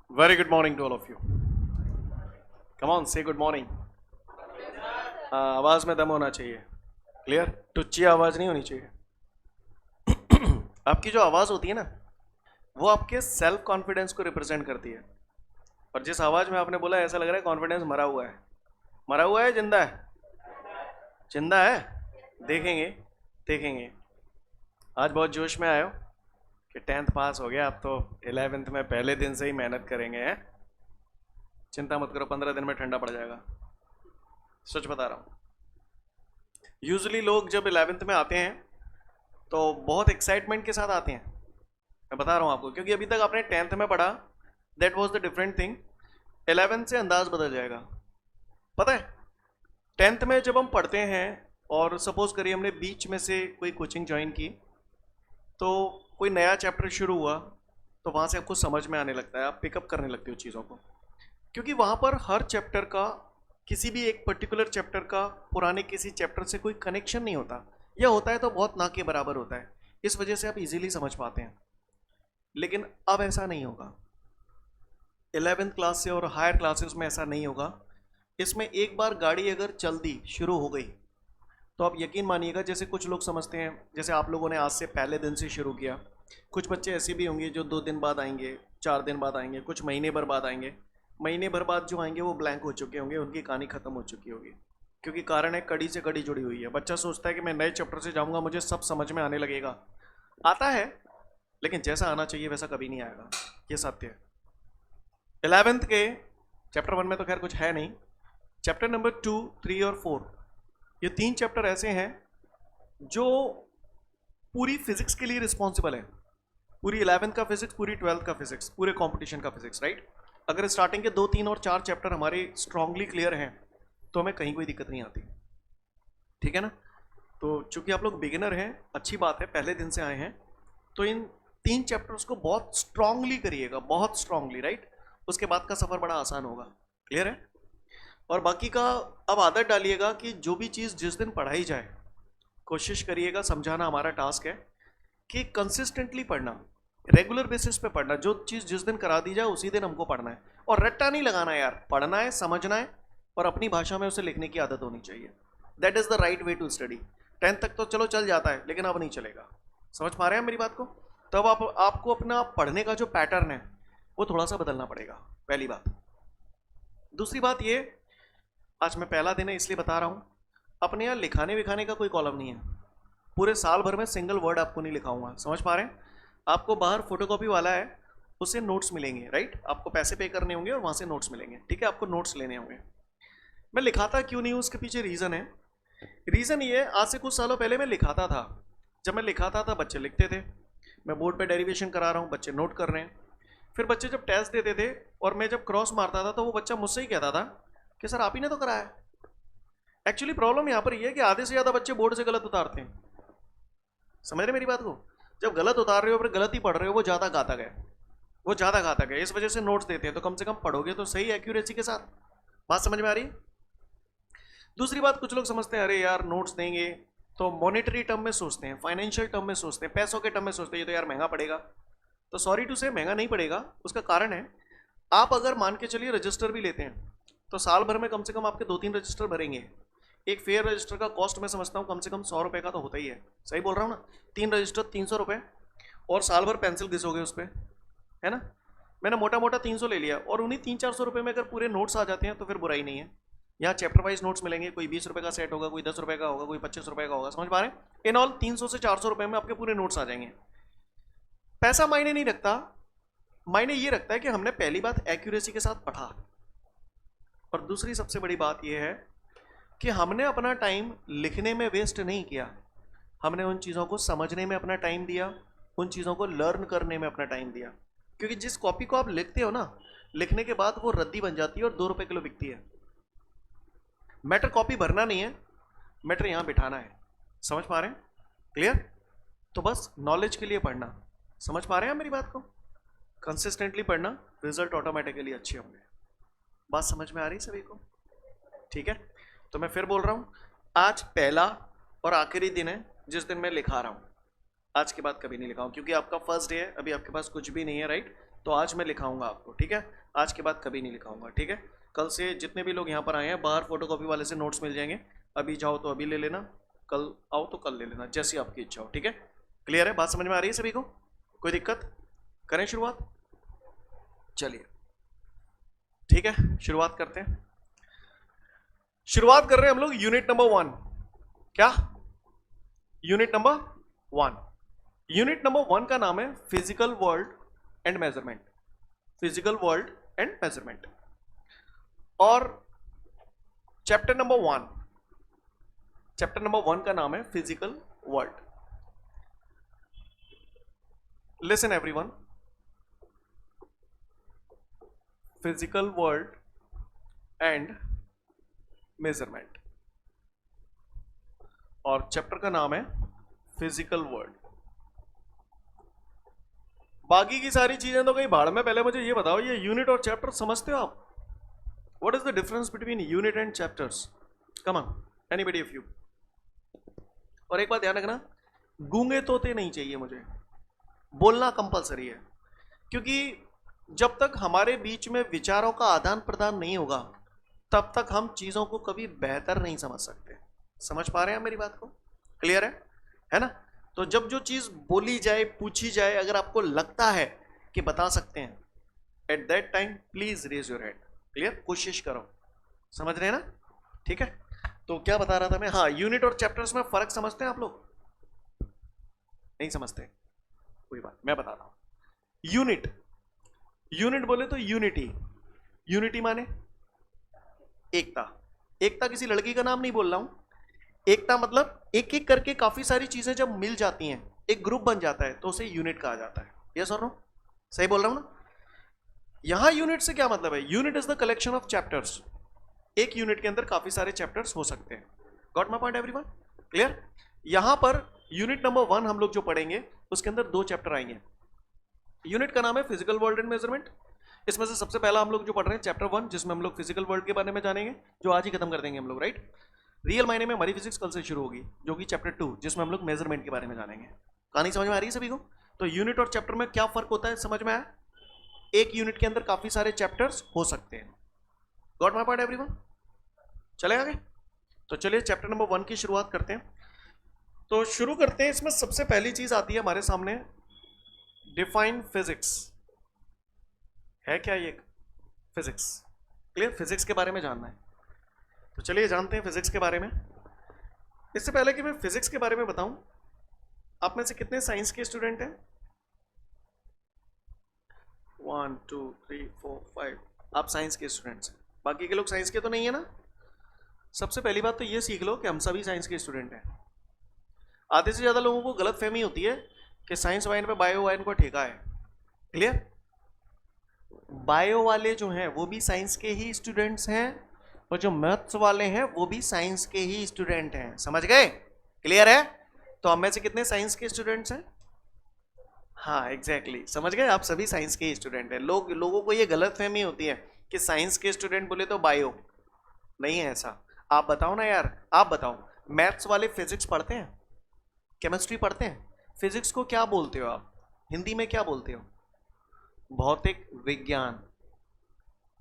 Very good morning to all of you. Come on, say good morning. आवाज में दम होना चाहिए. क्लियर? टुच्ची आवाज नहीं होनी चाहिए. आपकी जो आवाज होती है ना, वो आपके सेल्फ कॉन्फिडेंस को रिप्रेजेंट करती है. और जिस आवाज में आपने बोला ऐसा लग रहा है कॉन्फिडेंस मरा हुआ है. मरा हुआ है, जिंदा है? जिंदा है. देखेंगे देखेंगे. आज बहुत जोश में आए हो कि 10th पास हो गया, अब तो 11th में पहले दिन से ही मेहनत करेंगे. हैं? चिंता मत करो, 15 दिन में ठंडा पड़ जाएगा. सच बता रहा हूँ. यूजुअली लोग जब 11th में आते हैं तो बहुत एक्साइटमेंट के साथ आते हैं. मैं बता रहा हूँ आपको, क्योंकि अभी तक आपने 10th में पढ़ा, that was the different thing. 11th से अंदाज बदल जाएगा. पता है, 10th में जब हम पढ़ते हैं और सपोज करिए हमने बीच में से कोई कोचिंग ज्वाइन की, तो कोई नया चैप्टर शुरू हुआ, तो वहाँ से आपको समझ में आने लगता है, आप पिकअप करने लगते हो चीज़ों को. क्योंकि वहाँ पर हर चैप्टर का, किसी भी एक पर्टिकुलर चैप्टर का पुराने किसी चैप्टर से कोई कनेक्शन नहीं होता, या होता है तो बहुत ना के बराबर होता है. इस वजह से आप इजीली समझ पाते हैं. लेकिन अब ऐसा नहीं होगा. 11th क्लास से और हायर क्लासेस में ऐसा नहीं होगा. इसमें एक बार गाड़ी अगर चल दी, शुरू हो गई, तो आप यकीन मानिएगा, जैसे कुछ लोग समझते हैं जैसे आप लोगों ने आज से पहले दिन से शुरू किया. कुछ बच्चे ऐसे भी होंगे जो 2 दिन बाद आएंगे, 4 दिन बाद आएंगे, कुछ महीने भर बाद आएंगे. महीने भर बाद जो आएंगे वो ब्लैंक हो चुके होंगे, उनकी कहानी खत्म हो चुकी होगी. क्योंकि कारण है, कड़ी से कड़ी जुड़ी हुई है. बच्चा सोचता है कि मैं नए चैप्टर से जाऊंगा, मुझे सब समझ में आने लगेगा. आता है, लेकिन जैसा आना चाहिए वैसा कभी नहीं आएगा. ये सत्य है. 11th के चैप्टर 1 में तो खैर कुछ है नहीं. चैप्टर नंबर 2, 3 और 4, ये 3 चैप्टर ऐसे हैं जो पूरी फिजिक्स के लिए रिस्पॉन्सिबल है. पूरी 11th का फिजिक्स, पूरी 12th का फिजिक्स, पूरे कंपटीशन का फिजिक्स. राइट? अगर स्टार्टिंग के 2, 3 और 4 चैप्टर हमारे स्ट्रांगली क्लियर हैं, तो हमें कहीं कोई दिक्कत नहीं आती. ठीक है ना? तो चूंकि आप लोग बिगिनर हैं, अच्छी बात है, पहले दिन से आए हैं, तो इन 3 चैप्टर्स को बहुत स्ट्रांगली करिएगा, बहुत स्ट्रांगली. राइट? उसके बाद का सफर बड़ा आसान होगा. क्लियर है? और बाकी का अब आदत डालिएगा कि जो भी चीज़ जिस दिन पढ़ाई जाए, कोशिश करिएगा, समझाना हमारा टास्क है, कि कंसिस्टेंटली पढ़ना, रेगुलर बेसिस पे पढ़ना. जो चीज़ जिस दिन करा दी जाए उसी दिन हमको पढ़ना है. और रट्टा नहीं लगाना है यार. पढ़ना है, समझना है, और अपनी भाषा में उसे लिखने की आदत होनी चाहिए. That is the right way to study. 10th तक तो चलो चल जाता है, लेकिन अब नहीं चलेगा. समझ पा रहे हैं मेरी बात को? तब आपको अपना पढ़ने का जो पैटर्न है वो थोड़ा सा बदलना पड़ेगा. पहली बात. दूसरी बात ये, आज मैं पहला दिन है इसलिए बता रहा हूँ, अपने यहाँ लिखाने विखाने का कोई कॉलम नहीं है. पूरे साल भर में सिंगल वर्ड आपको नहीं लिखाऊंगा. समझ पा रहे हैं? आपको बाहर फोटोकॉपी वाला है, उससे नोट्स मिलेंगे. राइट? आपको पैसे पे करने होंगे और वहाँ से नोट्स मिलेंगे. ठीक है? आपको नोट्स लेने होंगे. मैं लिखाता क्यों नहीं हूँ, उसके पीछे रीज़न है. रीज़न ये, आज से कुछ सालों पहले मैं लिखाता था. जब मैं लिखाता था बच्चे लिखते थे, मैं बोर्ड पे डेरिवेशन करा रहा हूँ, बच्चे नोट कर रहे हैं. फिर बच्चे जब टेस्ट देते थे और मैं जब क्रॉस मारता था, तो वो बच्चा मुझसे ही कहता था कि सर आप ही ने तो कराया. एक्चुअली प्रॉब्लम यहाँ पर ये है कि आधे से ज़्यादा बच्चे बोर्ड से गलत उतारते हैं. समझ रहे मेरी बात को? जब गलत उतार रहे हो फिर गलत ही पढ़ रहे हो, वो ज़्यादा घातक है. वो ज़्यादा घातक है. इस वजह से नोट्स देते हैं, तो कम से कम पढ़ोगे तो सही, एक्यूरेसी के साथ. बात समझ में आ रही? दूसरी बात, कुछ लोग समझते हैं अरे यार नोट्स देंगे तो मॉनेटरी टर्म में सोचते हैं, फाइनेंशियल टर्म में सोचते हैं, पैसों के टर्म में सोचते हैं, ये तो यार महंगा पड़ेगा. तो सॉरी टू से, महंगा नहीं पड़ेगा. उसका कारण है, आप अगर मान के चलिए रजिस्टर भी लेते हैं, तो साल भर में कम से कम आपके 2-3 रजिस्टर भरेंगे. एक फेयर रजिस्टर का कॉस्ट मैं समझता हूँ कम से कम 100 रुपये का तो होता ही है. सही बोल रहा हूँ ना? 3 रजिस्टर 300 रुपये, और साल भर पेंसिल घिसोगे उस पर, है ना? मैंने मोटा मोटा 300 ले लिया, और उन्हीं 300-400 रुपये में अगर पूरे नोट्स आ जाते हैं तो फिर बुराई नहीं है. यहाँ चैप्टर वाइज नोट्स मिलेंगे, कोई 20 रुपये का सेट होगा, कोई 10 रुपये का होगा, कोई 25 रुपये का होगा. समझ पा रहे हैं? इन ऑल 300 से 400 रुपये में आपके पूरे नोट्स आ जाएंगे. पैसा मायने नहीं रखता. मायने ये रखता है कि हमने पहली बात एक्यूरेसी के साथ पढ़ा, और दूसरी सबसे बड़ी बात यह है कि हमने अपना टाइम लिखने में वेस्ट नहीं किया. हमने उन चीज़ों को समझने में अपना टाइम दिया, उन चीज़ों को लर्न करने में अपना टाइम दिया. क्योंकि जिस कॉपी को आप लिखते हो ना, लिखने के बाद वो रद्दी बन जाती है और 2 रुपये किलो बिकती है. मैटर कॉपी भरना नहीं है, मैटर यहाँ बिठाना है. समझ पा रहे हैं? क्लियर? तो बस नॉलेज के लिए पढ़ना. समझ पा रहे हैं मेरी बात को? कंसिस्टेंटली पढ़ना, रिजल्ट ऑटोमेटिकली अच्छे होंगे. बात समझ में आ रही सभी को? ठीक है? तो मैं फिर बोल रहा हूँ, आज पहला और आखिरी दिन है जिस दिन मैं लिखा रहा हूँ. आज के बाद कभी नहीं लिखाऊँ, क्योंकि आपका फर्स्ट डे है, अभी आपके पास कुछ भी नहीं है. राइट? तो आज मैं लिखाऊंगा आपको, ठीक है? आज के बाद कभी नहीं लिखाऊंगा, ठीक है? कल से जितने भी लोग यहाँ पर आए हैं, बाहर फोटोकॉपी वाले से नोट्स मिल जाएंगे, अभी चाहो तो अभी ले लेना, कल आओ तो कल ले लेना, जैसी आपकी इच्छा हो, ठीक है? क्लियर है? बात समझ में आ रही है सभी को? कोई दिक्कत? करें शुरुआत? चलिए ठीक है, शुरुआत करते हैं। शुरुआत कर रहे हैं हम लोग यूनिट नंबर 1। क्या? Unit number 1। यूनिट नंबर 1 का नाम है physical world and measurement. Physical world and measurement. और चैप्टर नंबर 1, चैप्टर नंबर 1 का नाम है physical world. Listen everyone, physical world and measurement, और चैप्टर का नाम है फिजिकल वर्ल्ड। बाकी की सारी चीजें तो कहीं भाड़ में। पहले मुझे ये बताओ, ये यूनिट और चैप्टर समझते हो आप? What is the difference between unit and chapters? Come on, anybody of you. और एक बात ध्यान रखना, गूंगे तोते नहीं चाहिए मुझे, बोलना कंपलसरी है, क्योंकि जब तक हमारे बीच में विचारों का आदान प्रदान नहीं होगा तब तक हम चीजों को कभी बेहतर नहीं समझ सकते। समझ पा रहे हैं आप मेरी बात को? क्लियर है ना? तो जब जो चीज बोली जाए, पूछी जाए, अगर आपको लगता है कि बता सकते हैं, at that time please raise your hand. Clear? कोशिश करो। समझ रहे हैं ना? ठीक है, तो क्या बता रहा था मैं? हाँ, यूनिट और चैप्टर्स में फर्क समझते हैं आप लोग? नहीं समझते? कोई बात, मैं बता रहा हूं। यूनिट, यूनिट बोले तो यूनिटी। यूनिटी माने एकता। एकता किसी लड़की का नाम नहीं बोल रहा हूं। एकता मतलब एक एक करके काफी सारी चीजें जब मिल जाती हैं, एक ग्रुप बन जाता है, तो उसे यूनिट कहा जाता है। यस और नो? सही बोल रहा हूं ना? यहां यूनिट से क्या मतलब है? Unit is the collection of chapters. एक यूनिट के अंदर काफी सारे चैप्टर्स हो सकते हैं। Got my point everyone? Clear? यहां पर यूनिट नंबर 1 हम लोग जो पढ़ेंगे उसके अंदर 2 चैप्टर आएंगे। यूनिट का नाम है फिजिकल वर्ल्ड एंड मेजरमेंट। इसमें से सबसे पहला हम लोग जो पढ़ रहे हैं चैप्टर 1, जिसमें हम लोग फिजिकल वर्ल्ड के बारे में जानेंगे, जो आज ही खत्म कर देंगे हम लोग, राइट? रियल मायने में हमारी फिजिक्स कल से शुरू होगी, जो कि चैप्टर 2, जिसमें हम लोग मेजरमेंट के बारे में जानेंगे। कहानी समझ में आ रही है सभी को? तो यूनिट और चैप्टर में क्या फर्क होता है, समझ में आया? एक यूनिट के अंदर काफी सारे चैप्टर्स हो सकते हैं। Got my point everyone? चले आगे? तो चलिए चैप्टर नंबर 1 की शुरुआत करते हैं। तो शुरू करते हैं। इसमें सबसे पहली चीज आती है हमारे सामने, डिफाइन फिजिक्स। है क्या ये फिजिक्स? क्लियर? फिजिक्स के बारे में जानना है, तो चलिए जानते हैं फिजिक्स के बारे में। इससे पहले कि मैं फिजिक्स के बारे में बताऊं, आप में से कितने साइंस के स्टूडेंट हैं? 1 2 3 4 5। आप साइंस के स्टूडेंट्स हैं। बाकी के लोग साइंस के तो नहीं है ना? सबसे पहली बात तो ये सीख लो कि हम सभी साइंस के स्टूडेंट हैं। आधे से ज्यादा लोगों को गलत फहमी होती है कि साइंस वाइन पे बायो वाइन को ठेका है। क्लियर? बायो वाले जो हैं वो भी साइंस के ही स्टूडेंट्स हैं, और जो मैथ्स वाले हैं वो भी साइंस के ही स्टूडेंट हैं। समझ गए? क्लियर है? तो हम में से कितने साइंस के स्टूडेंट्स हैं? हाँ एग्जैक्टली, समझ गए? आप सभी साइंस के स्टूडेंट हैं। लोगों को ये गलत फहमी होती है कि साइंस के स्टूडेंट बोले तो बायो। नहीं है ऐसा। आप बताओ ना यार, आप बताओ, मैथ्स वाले फिजिक्स पढ़ते हैं, केमिस्ट्री पढ़ते हैं? फिजिक्स को क्या बोलते हो आप? हिंदी में क्या बोलते हो? भौतिक विज्ञान।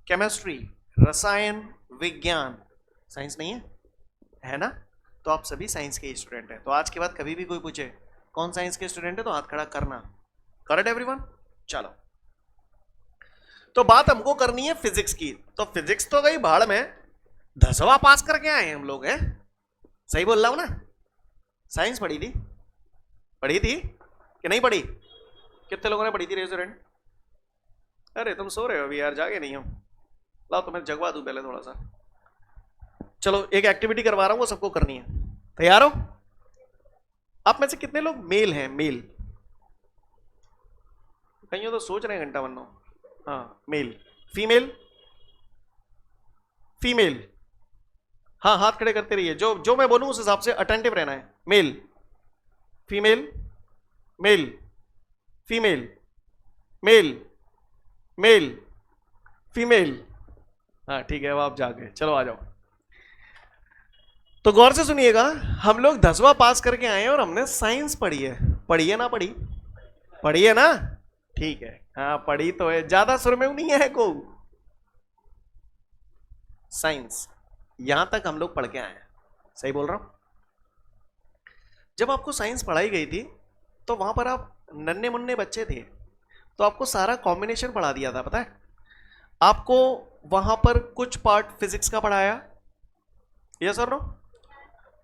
केमिस्ट्री, रसायन विज्ञान। साइंस नहीं है ना? तो आप सभी साइंस के स्टूडेंट हैं। तो आज के बाद कभी भी कोई पूछे कौन साइंस के स्टूडेंट है, तो हाथ खड़ा करना। Correct everyone? चलो, तो बात हमको करनी है फिजिक्स की। तो फिजिक्स तो गई भाड़ में, 10वां पास करके आए हम लोग हैं। सही बोल रहा हूं ना? साइंस पढ़ी थी? पढ़ी थी कि नहीं पढ़ी? कितने लोगों ने पढ़ी थी? Raise your hand. अरे तुम सो रहे हो अभी यार, जागे नहीं हो? लाओ तुम्हें जगवा दूं पहले थोड़ा सा। चलो एक एक्टिविटी करवा रहा हूं, वो सबको करनी है। तैयार हो? आप में से कितने लोग मेल हैं? मेल कहीं तो सोच रहे हैं घंटा बनना। हाँ मेल। फीमेल? फीमेल? हाँ हाथ खड़े करते रहिए, जो जो मैं बोलूं उस हिसाब से अटेंटिव रहना है। Male, female, male, female, male, male, female. हाँ ठीक है, अब आप जागे। चलो आ जाओ। तो गौर से सुनिएगा, हम लोग 10वां पास करके आए हैं और हमने साइंस पढ़ी है। पढ़ी है ना? पढ़ी है ना? ठीक है, हाँ पढ़ी तो है, ज्यादा सुर में नहीं है को। साइंस, यहां तक हम लोग पढ़ के आए हैं, सही बोल रहा हूं। जब आपको साइंस पढ़ाई गई थी तो वहां पर आप नन्हे मुन्ने बच्चे थे, तो आपको सारा कॉम्बिनेशन पढ़ा दिया था, पता है। आपको वहां पर कुछ पार्ट फिजिक्स का पढ़ाया, यस और नो,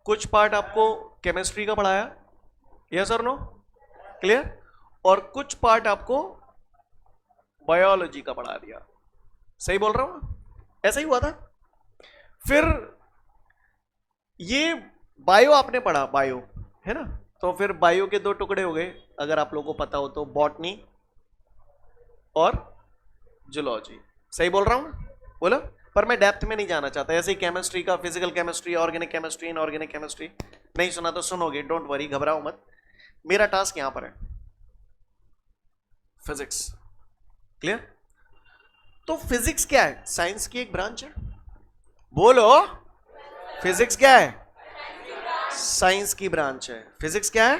कुछ पार्ट आपको केमिस्ट्री का पढ़ाया, यस और नो, क्लियर, और कुछ पार्ट आपको बायोलॉजी का पढ़ा दिया, सही बोल रहा हूं, ऐसा ही हुआ था। फिर ये बायो आपने पढ़ा, बायो है ना, तो फिर बायो के दो टुकड़े हो गए, अगर आप लोगों को पता हो तो, बॉटनी और जूलॉजी, सही बोल रहा हूं बोलो। पर मैं डेप्थ में नहीं जाना चाहता, ऐसे ही केमिस्ट्री का, physical chemistry, organic chemistry, inorganic chemistry, नहीं सुना तो सुनोगे, डोंट वरी, घबराओ मत। मेरा टास्क यहां पर है फिजिक्स, क्लियर। तो फिजिक्स क्या है? साइंस की एक ब्रांच है, बोलो। फिजिक्स क्या है? साइंस की ब्रांच है। फिजिक्स क्या है?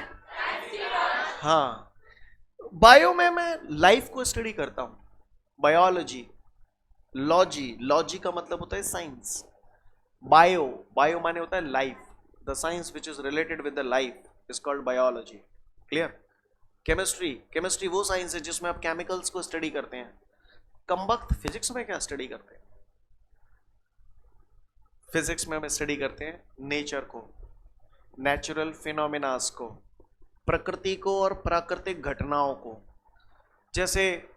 हाँ। बायो में मैं लाइफ को स्टडी करता हूं, बायोलॉजी, लॉजी, लॉजी का मतलब होता है साइंस, बायो, बायो माने होता है life, the science which is related with the life is called biology, clear. Chemistry, chemistry वो साइंस है जिसमें आप केमिकल्स को स्टडी करते हैं। कम वक्त फिजिक्स में क्या स्टडी करते हैं? फिजिक्स में हम स्टडी करते हैं नेचर को, नेचुरल फिनोमिनास को, प्रकृति को और प्राकृतिक घटनाओं को। जैसे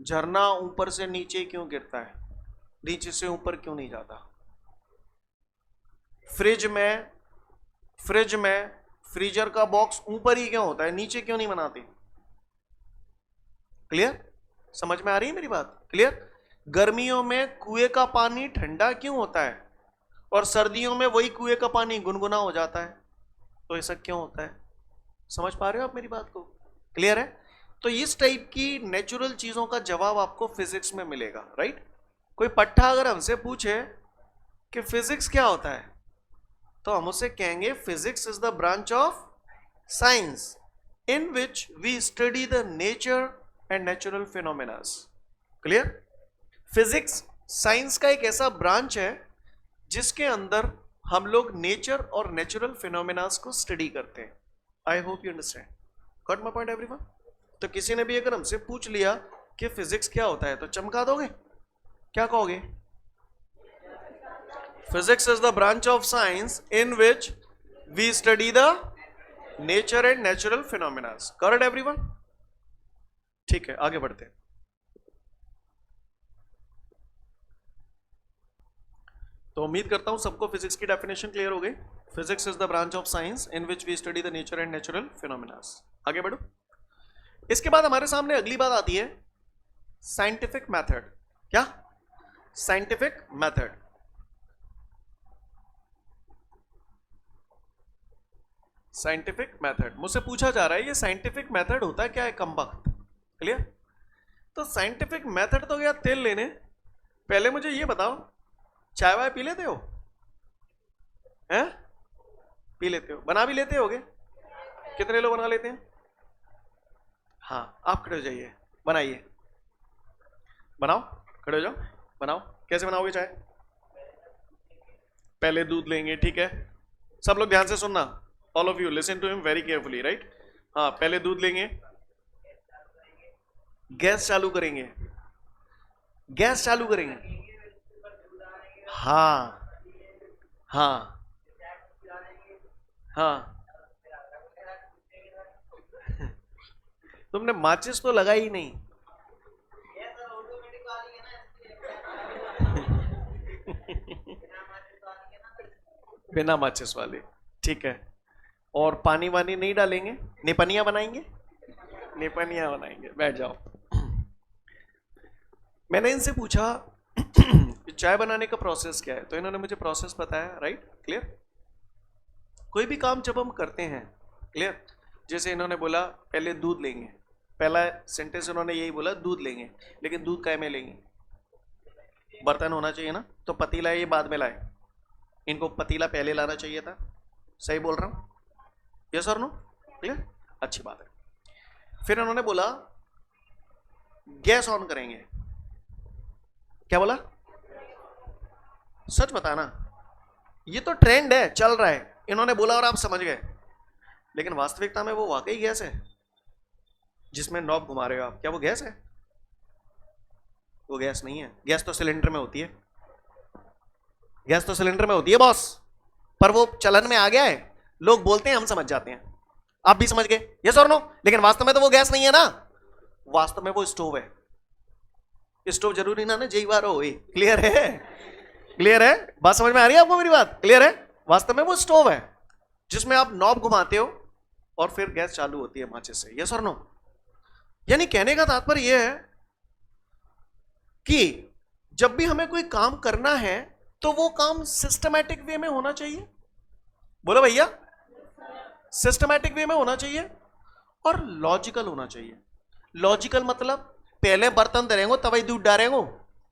झरना ऊपर से नीचे क्यों गिरता है, नीचे से ऊपर क्यों नहीं जाता। फ्रिज में फ्रीजर का बॉक्स ऊपर ही क्यों होता है, नीचे क्यों नहीं बनाते। क्लियर, समझ में आ रही है मेरी बात, क्लियर। गर्मियों में कुएं का पानी ठंडा क्यों होता है और सर्दियों में वही कुएं का पानी गुनगुना हो जाता है, तो ऐसा क्यों होता है। समझ पा रहे हो आप मेरी बात को, क्लियर है। तो इस टाइप की नेचुरल चीजों का जवाब आपको फिजिक्स में मिलेगा, राइट। कोई पट्टा अगर हमसे पूछे कि फिजिक्स क्या होता है, तो हम उससे कहेंगे physics is the branch of science in which we study the nature and natural phenomenas, clear. Physics science का एक ऐसा ब्रांच है जिसके अंदर हम लोग नेचर और नेचुरल फिनोमिनास को स्टडी करते हैं। आई hope you understand, got my point everyone. तो किसी ने भी अगर हमसे पूछ लिया कि फिजिक्स क्या होता है, तो चमका दोगे, क्या कहोगे? Physics is the branch of science in which we study the nature and natural phenomenas, correct everyone. ठीक है, आगे बढ़ते हैं। तो उम्मीद करता हूं सबको फिजिक्स की डेफिनेशन क्लियर हो गई। Physics is the branch of science in which we study the nature and natural phenomenas. आगे बढ़ो। इसके बाद हमारे सामने अगली बात आती है साइंटिफिक मेथड। क्या? Scientific method. साइंटिफिक मेथड मुझसे पूछा जा रहा है, ये साइंटिफिक मेथड होता क्या है कमबख्त, क्लियर। तो साइंटिफिक मेथड तो गया तेल लेने। पहले मुझे ये बताओ, चाय वाय पी लेते हो? हैं? पी लेते हो, बना भी लेते होगे? कितने लोग बना लेते हैं? हाँ, आप खड़े हो जाइए, बनाइए, बनाओ, खड़े हो जाओ, बनाओ। कैसे बनाओगे चाय? पहले दूध लेंगे, ठीक है, सब लोग ध्यान से सुनना, all of you listen to him very carefully, right. हाँ, पहले दूध लेंगे, गैस चालू करेंगे, गैस चालू करेंगे, हाँ हाँ हाँ। तुमने माचिस तो लगाई ही नहीं। बिना माचिस वाले, ठीक है। और पानी वानी नहीं डालेंगे, निपनिया बनाएंगे, निपनिया बनाएंगे, बैठ जाओ। मैंने इनसे पूछा कि चाय बनाने का प्रोसेस क्या है, तो इन्होंने मुझे प्रोसेस बताया, राइट, क्लियर। कोई भी काम जब हम करते हैं, क्लियर, जैसे इन्होंने बोला पहले दूध लेंगे, पहला सेंटेंस इन्होंने यही बोला दूध लेंगे, लेकिन दूध काय में लेंगे? बर्तन होना चाहिए ना, तो पतीला ये बाद में लाए, इनको पतीला पहले लाना चाहिए था, सही बोल रहा हूं, यस और नो, क्लियर, अच्छी बात है। फिर इन्होंने बोला गैस ऑन करेंगे। क्या बोला? सच बताना, ये तो ट्रेंड है, चल रहा है, इन्होंने बोला और आप समझ गए, लेकिन वास्तविकता में वो वाकई गैस है जिसमें नॉब घुमा रहे हो आप? क्या वो गैस है? वो गैस नहीं है। गैस तो सिलेंडर में होती है, गैस तो सिलेंडर में होती है बॉस, पर वो चलन में आ गया है, लोग बोलते हैं, हम समझ जाते हैं, आप भी समझ गए, यस और नो? लेकिन वास्तव में तो वो गैस नहीं है ना, वास्तव में वो स्टोव है। स्टोव जरूरी ना जय बार हो, क्लियर है? क्लियर है? बात समझ में आ रही है आपको मेरी बात? क्लियर है? वास्तव में वो स्टोव है जिसमें आप नॉब घुमाते हो और फिर गैस चालू होती है माचिस से, यस और नो? यानी कहने का तात्पर्य यह है कि जब भी हमें कोई काम करना है तो वो काम सिस्टमैटिक वे में होना चाहिए। बोलो भैया, सिस्टमैटिक वे में होना चाहिए और लॉजिकल होना चाहिए। लॉजिकल मतलब पहले बर्तन धरेंगे तब ही दूध डालेंगे,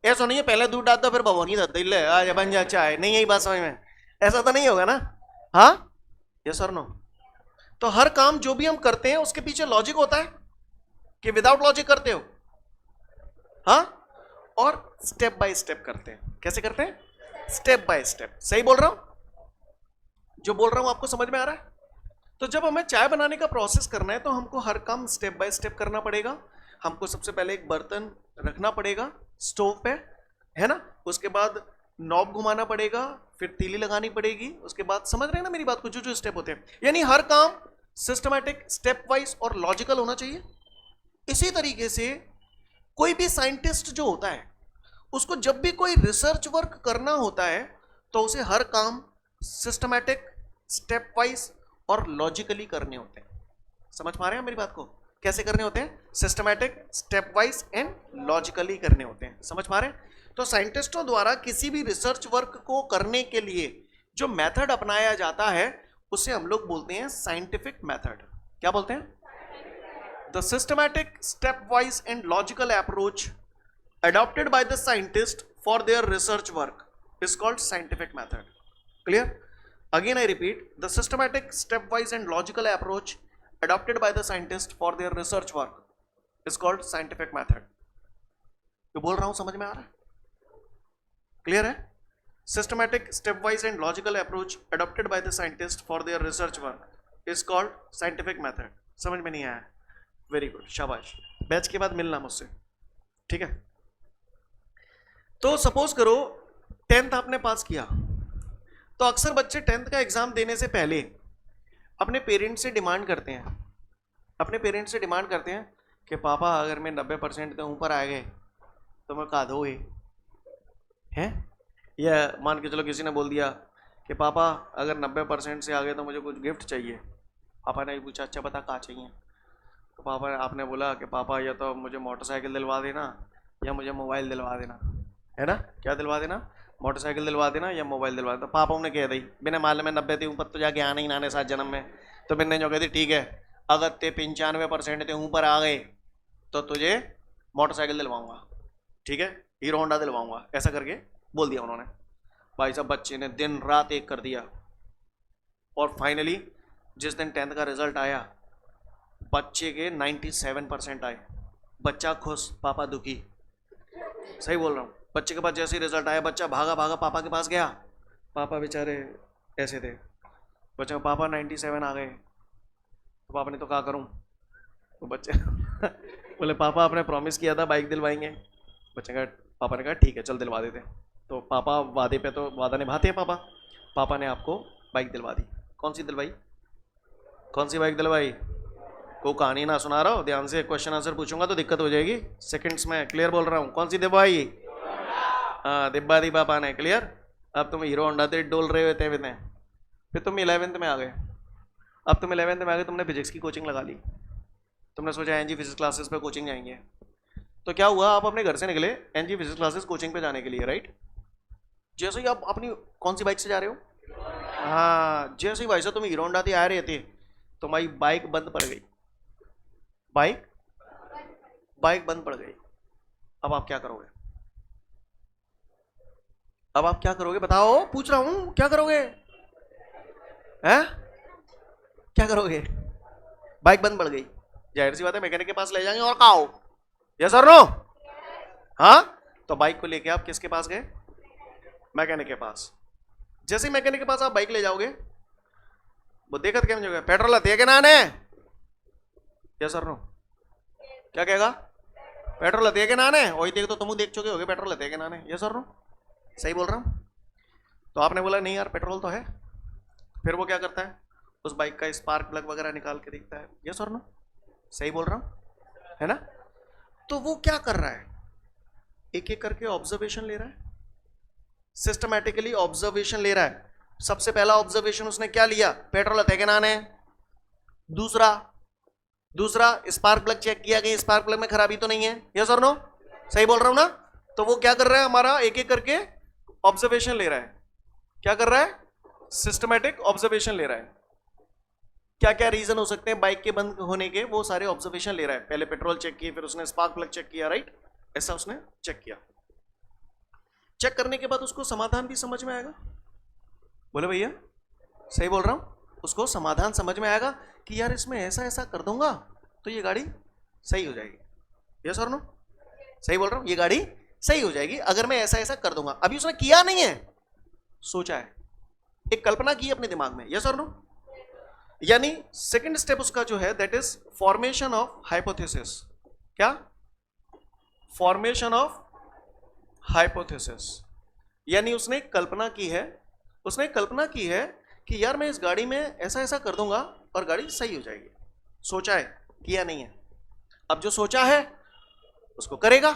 ऐसा नहीं है पहले दूध डाल दो फिर भगवानी दे आज बन जा चाय, नहीं यही बात समझ में? ऐसा तो नहीं होगा ना? हाँ, यस और नो? तो हर काम जो भी हम करते हैं उसके पीछे लॉजिक होता है कि विदाउट लॉजिक करते हो? हाँ, और स्टेप बाय स्टेप करते हैं। कैसे करते हैं? Step by step. सही बोल रहा हूं? जो बोल रहा हूं आपको समझ में आ रहा है? तो जब हमें चाय बनाने का प्रोसेस करना है तो हमको हर काम स्टेप बाय स्टेप करना पड़ेगा। हमको सबसे पहले एक बर्तन रखना पड़ेगा स्टोव पे, है ना, उसके बाद नॉब घुमाना पड़ेगा, फिर तीली लगानी पड़ेगी, उसके बाद, समझ रहे हैं ना मेरी बात को, जो जो स्टेप होते हैं, यानी हर काम सिस्टमैटिक, स्टेप वाइज और लॉजिकल होना चाहिए। इसी तरीके से कोई भी साइंटिस्ट जो होता है उसको जब भी कोई रिसर्च वर्क करना होता है तो उसे हर काम सिस्टमैटिक, स्टेप वाइज और लॉजिकली करने होते हैं। समझ पा रहे हैं मेरी बात को? कैसे करने होते हैं? Systematic, step wise and logically करने होते हैं। समझ पा रहे हैं? तो साइंटिस्टों द्वारा किसी भी रिसर्च वर्क को करने के लिए जो मेथड अपनाया जाता है उसे हम लोग बोलते हैं साइंटिफिक मेथड। क्या बोलते हैं? The systematic, step wise and logical approach adopted by the scientist for their research work is called scientific method. Clear? Again I repeat, the systematic, stepwise and logical approach adopted by the scientist for their research work is called scientific method. जो बोल रहा हूं समझ में आ रहा है? Clear है? Systematic, stepwise and logical approach adopted by the scientist for their research work is called scientific method. समझ में नहीं आया? वेरी गुड, शाबाश। बैच के बाद मिलना मुझसे, ठीक है? तो सपोज करो 10th आपने पास किया, तो अक्सर बच्चे 10th का एग्जाम देने से पहले अपने पेरेंट्स से डिमांड करते हैं, अपने पेरेंट्स से डिमांड करते हैं कि पापा अगर मैं 90% के ऊपर आ गए तो मैं का दोगे हैं? या मान के चलो किसी ने बोल दिया कि पापा अगर 90% से आ गए तो मुझे कुछ गिफ्ट चाहिए। पापा ने पूछा अच्छा बता क्या चाहिए? तो पापा, आपने बोला कि पापा या तो मुझे मोटरसाइकिल दिलवा देना या मुझे मोबाइल दिलवा देना, है ना? क्या दिलवा देना? मोटरसाइकिल दिलवा देना या मोबाइल दिलवा देना। तो पापा ने कह दी बिना माल में 90 थे ऊपर तो जाके आना ही नाने 7 जन्म में। तो मैंने जो कहती ठीक है, अगर ते 95% ते ऊपर आ गए तो तुझे मोटरसाइकिल दिलवाऊंगा, ठीक है, हीरो होंडा दिलवाऊंगा, ऐसा करके बोल दिया उन्होंने। भाई साहब बच्चे ने दिन रात एक कर दिया और फाइनली जिस दिन 10th का रिजल्ट आया बच्चे के 97% आए। बच्चा खुश, पापा दुखी। सही बोल रहा हूँ? बच्चे के पास जैसे ही रिजल्ट आया बच्चा भागा भागा पापा के पास गया। पापा बेचारे ऐसे थे, बच्चे पापा 97 आ गए। तो पापा ने तो क्या करूँ? तो बच्चे बोले पापा आपने प्रॉमिस किया था बाइक दिलवाएंगे। बच्चे का पापा ने कहा ठीक है चल दिलवा देते। तो पापा वादे पे तो वादा निभाते हैं पापा। पापा ने आपको बाइक दिलवा दी। कौन सी दिलवाई? कौन सी बाइक दिलवाई? को कहानी ना सुना रहा हो, ध्यान से क्वेश्चन आंसर पूछूंगा तो दिक्कत हो जाएगी सेकंड्स में। क्लियर बोल रहा हूँ? कौन सी दिलवाई? हाँ दिब्बा दी पापा ने। क्लियर? अब तुम हीरो होंडा ते डोल रहे हुए थे फिर तुम 11th में आ गए। अब तुम 11th में आ गए, तुमने फिजिक्स की कोचिंग लगा ली। तुमने सोचा एनजी फिजिक्स क्लासेस पे कोचिंग जाएंगे। तो क्या हुआ, आप अपने घर से निकले एनजी फिजिक्स क्लासेस कोचिंग पे जाने के लिए, राइट? जैसे ही आप अपनी कौन सी बाइक से जा रहे हो? हाँ, जैसे ही भाई साहब तुम हीरो होंडा ते आ रहे थे तुम्हारी बाइक बंद पड़ गई। बाइक बंद पड़ गई। अब आप क्या करोगे? अब आप क्या करोगे बताओ? पूछ रहा हूं, क्या करोगे? हैं? क्या करोगे? बाइक बंद पड़ गई, जाहिर सी बात है मैकेनिक के पास ले जाएंगे और कहा हो, यस और नो? हाँ, तो बाइक को लेके आप किसके पास गए? मैकेनिक के पास। जैसे ही मैकेनिक के पास आप बाइक ले जाओगे, वो देखत क्या मुझे, पेट्रोल लते के नाने? यस और नो? क्या कहेगा? पेट्रोल लते के नाने? वही देख तो तुम देख चुके होगे पेट्रोल लते के नाने। यस और नो? सही बोल रहा हूं? तो आपने बोला नहीं यार पेट्रोल तो है। फिर वो क्या करता है? उस बाइक का स्पार्क प्लग वगैरह निकाल के देखता है। यस और नो? सही बोल रहा हूं? है ना? तो वो क्या कर रहा है? एक एक करके ऑब्जर्वेशन ले रहा है, सिस्टमैटिकली ऑब्जर्वेशन ले रहा है। सबसे पहला ऑब्जर्वेशन उसने क्या लिया? पेट्रोल है कि नाने? दूसरा स्पार्क प्लग चेक किया कि स्पार्क प्लग में खराबी तो नहीं है। यस और नो? सही बोल रहा हूं ना? तो वो क्या कर रहा है? हमारा एक एक करके ऑब्जर्वेशन ले रहा है। क्या कर रहा है? सिस्टमैटिक ऑब्जर्वेशन ले रहा है। क्या क्या रीजन हो सकते हैं बाइक के बंद होने के? वो सारे ऑब्जर्वेशन ले रहा है। पहले पेट्रोल चेक किए, फिर उसने स्पार्क प्लग चेक किया, राइट? ऐसा उसने चेक किया। चेक करने के बाद उसको समाधान भी समझ में आएगा। बोले भैया सही बोल रहा हूं? उसको समाधान समझ में आएगा कि यार इसमें ऐसा ऐसा कर दूंगा तो ये गाड़ी सही हो जाएगी। यस और नो? सही बोल रहा हूं? ये गाड़ी सही हो जाएगी अगर मैं ऐसा ऐसा कर दूंगा। अभी उसने किया नहीं है, सोचा है, एक कल्पना की अपने दिमाग में। यस और नो? यानी सेकंड स्टेप उसका जो है that is formation of hypothesis. क्या? Formation of hypothesis. यानी उसने कल्पना की है, उसने कल्पना की है कि यार मैं इस गाड़ी में ऐसा ऐसा कर दूंगा और गाड़ी सही हो जाएगी। सोचा है, किया नहीं है। अब जो सोचा है उसको करेगा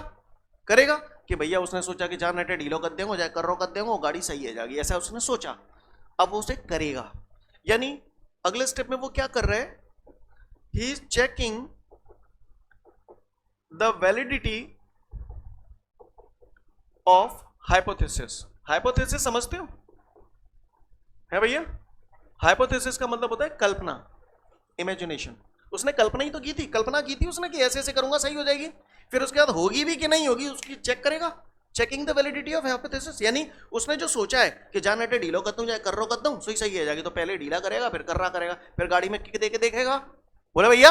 कि भैया उसने सोचा कि जान नेटे ढीलो कर देंगे, जाए कर्रो कर देंगे, गाड़ी सही है जाएगी, ऐसा उसने सोचा। अब वो उसे करेगा। यानी अगले स्टेप में वो क्या कर रहे हैं? He is checking the validity of hypothesis. Hypothesis समझते हो? है भैया? हाइपोथेसिस का मतलब होता है कल्पना, इमेजिनेशन। उसने कल्पना ही तो की थी, कल्पना की थी उसने कि ऐसे ऐसे करूंगा सही हो जाएगी। फिर उसके बाद होगी भी कि नहीं होगी उसकी चेक करेगा। Checking the validity of hypothesis. यानी उसने जो सोचा है कि जान नेटे ढीलो कर दूं, चाहे कर्रो कर दूं, सही सही है जाएगी, तो पहले ढीला करेगा, फिर कर्रा करेगा, फिर गाड़ी में किक दे के देखेगा। बोले भैया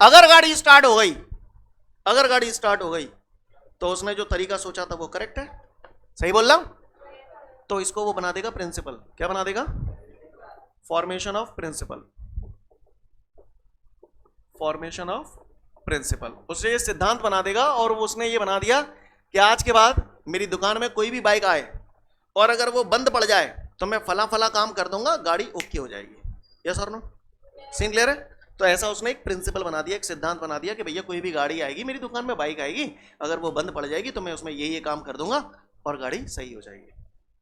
अगर गाड़ी स्टार्ट हो गई, अगर गाड़ी स्टार्ट हो गई तो उसने जो तरीका सोचा था वो करेक्ट है। सही बोल रहा हूं? तो इसको वो बना देगा प्रिंसिपल। क्या बना देगा? Formation of principle. Formation of principle. उसने ये सिद्धांत बना देगा और उसने ये बना दिया कि आज के बाद मेरी दुकान में कोई भी बाइक आए और अगर वो बंद पड़ जाए तो मैं फला फला काम कर दूंगा, गाड़ी ओके हो जाएगी। यस और नो? सीन क्लियर है? तो ऐसा उसने एक प्रिंसिपल बना दिया, एक सिद्धांत बना दिया कि भैया कोई भी गाड़ी आएगी मेरी दुकान में, बाइक आएगी, अगर वो बंद पड़ जाएगी तो मैं उसमें ये काम कर दूंगा और गाड़ी सही हो जाएगी।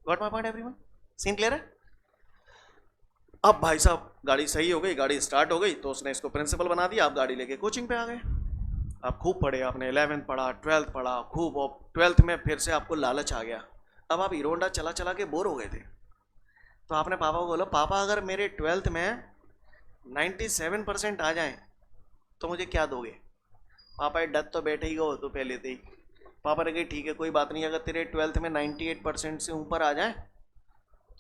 Got my point everyone? Scene clear है? अब भाई साहब गाड़ी सही हो गई, गाड़ी स्टार्ट हो गई, तो उसने इसको प्रिंसिपल बना दिया। आप गाड़ी लेके कोचिंग पे आ गए, आप खूब पढ़े, आपने 11th पढ़ा, 12th पढ़ा खूब, और 12th में फिर से आपको लालच आ गया। अब आप हीरो होंडा चला चला के बोर हो गए थे, तो आपने पापा को बोला पापा अगर मेरे 12th में 97% आ जाए तो मुझे क्या दोगे? पापा डर तो बैठे ही हो तो पहले थे ही। पापा ने कही ठीक है कोई बात नहीं, अगर तेरे 12th में 98% से ऊपर आ जाए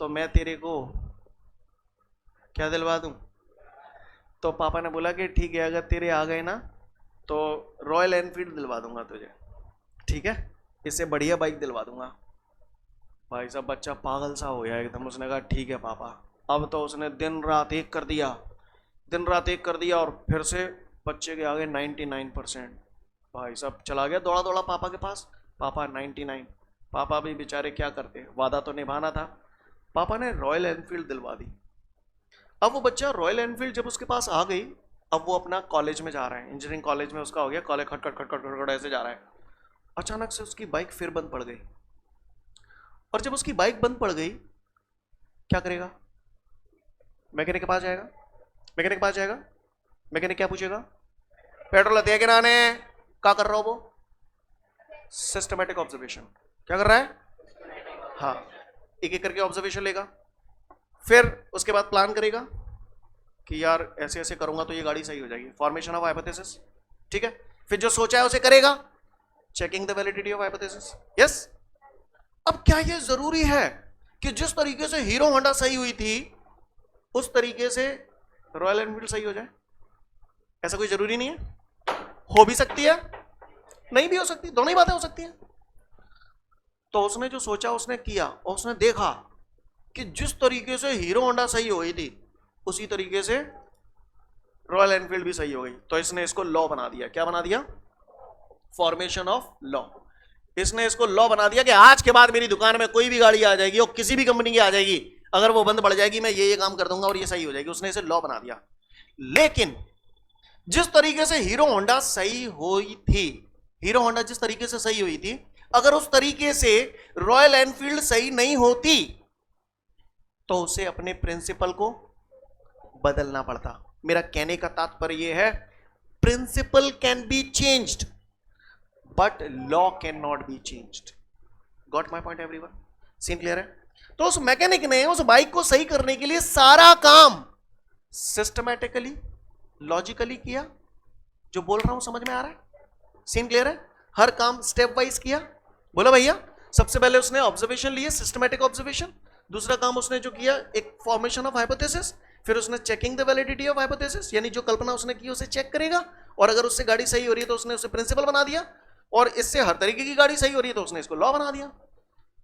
तो मैं तेरे को क्या दिलवा दूं? तो पापा ने बोला कि ठीक है अगर तेरे आ गए ना तो रॉयल एनफील्ड दिलवा दूंगा तुझे, ठीक है, इससे बढ़िया बाइक दिलवा दूंगा। भाई साहब बच्चा पागल सा हो गया एकदम। उसने कहा ठीक है पापा। अब तो उसने दिन रात एक कर दिया, दिन रात एक कर दिया, और फिर से बच्चे के आगे 99%। भाई साहब चला गया दौड़ा दौड़ा पापा के पास, पापा 99। पापा भी बेचारे क्या करते, वादा तो निभाना था। पापा ने रॉयल एनफील्ड दिलवा दी। अब वो बच्चा रॉयल एनफील्ड जब उसके पास आ गई, अब वो अपना कॉलेज में जा रहा है, इंजीनियरिंग कॉलेज में उसका हो गया, कॉलेज खट खट खट खट खट ऐसे जा रहा है। अचानक से उसकी बाइक फिर बंद पड़ गई, और जब उसकी बाइक बंद पड़ गई क्या करेगा? मैकेनिक के पास जाएगा। मैकेनिक के पास जाएगा, मैकेनिक क्या पूछेगा? पेट्रोल लते के नाने? क्या कर रहा हो वो? Systematic observation. क्या कर रहा है? हाँ, एक एक करके ऑब्जर्वेशन लेगा, फिर उसके बाद प्लान करेगा कि यार ऐसे ऐसे करूंगा तो ये गाड़ी सही हो जाएगी। फॉर्मेशन ऑफ हाइपोथेसिस, ठीक है। फिर जो सोचा है उसे करेगा, checking the validity of hypothesis. Yes. अब क्या ये जरूरी है कि जिस तरीके से हीरो होंडा सही हुई थी उस तरीके से रॉयल एनफील्ड सही हो जाए? ऐसा कोई जरूरी नहीं है, हो भी सकती है, नहीं भी हो सकती, दोनों ही बातें हो सकती हैं। तो उसने जो सोचा उसने किया, और उसने देखा कि जिस तरीके से हीरो होंडा सही हो गई थी उसी तरीके से रॉयल एनफील्ड भी सही हो गई। तो इसने इसको लॉ बना दिया। क्या बना दिया? Formation of law. इसने इसको लॉ बना दिया कि आज के बाद मेरी दुकान में कोई भी गाड़ी आ जाएगी और किसी भी कंपनी की आ जाएगी, अगर वो बंद पड़ जाएगी मैं ये काम कर दूंगा और ये सही हो जाएगी। उसने इसे लॉ बना दिया। लेकिन जिस तरीके से हीरो होंडा सही हुई थी, हीरो होंडा जिस तरीके से सही हुई थी, अगर उस तरीके से रॉयल एनफील्ड सही नहीं होती तो उसे अपने प्रिंसिपल को बदलना पड़ता। मेरा कहने का तात्पर्य यह है, principle can be changed but law can not be changed. Got my point everyone? Scene clear है? तो उस मैकेनिक ने उस बाइक को सही करने के लिए सारा काम सिस्टमैटिकली, लॉजिकली किया। जो बोल रहा हूं समझ में आ रहा है? सीन क्लियर है? हर काम स्टेप वाइज किया। बोलो भैया, सबसे पहले उसने ऑब्जर्वेशन लिए, सिस्टमैटिक ऑब्जर्वेशन। दूसरा काम उसने जो किया, एक फॉर्मेशन ऑफ हाइपोथेसिस। फिर उसने checking the validity of hypothesis, यानी जो कल्पना उसने की उसे चेक करेगा, और अगर उससे गाड़ी सही हो रही है तो उसने उसे प्रिंसिपल बना दिया, और इससे हर तरीके की गाड़ी सही हो रही है तो उसने इसको लॉ बना दिया।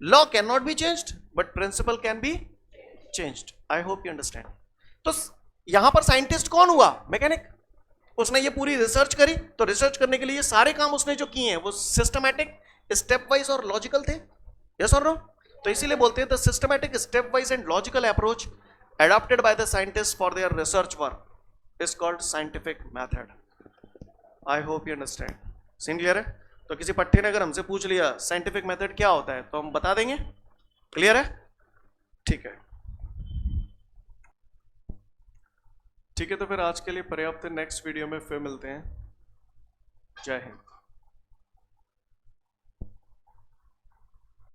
Law can not be changed but principle can be changed. I hope you understand. तो यहां पर साइंटिस्ट कौन हुआ? मैकेनिक। उसने ये पूरी रिसर्च करी, तो रिसर्च करने के लिए सारे काम उसने जो किए हैं वो सिस्टमैटिक, स्टेप वाइज और लॉजिकल थे। यस और नो? तो इसीलिए बोलते हैं the systematic, step wise and logical approach adopted by the scientists for their research work is called scientific method. I hope you understand. Scene clear है? तो किसी पट्टे ने अगर हमसे पूछ लिया साइंटिफिक मेथड क्या होता है तो हम बता देंगे। क्लियर है? ठीक है, ठीक है। तो फिर आज के लिए पर्याप्त है। नेक्स्ट वीडियो में फिर मिलते हैं। जय हिंद।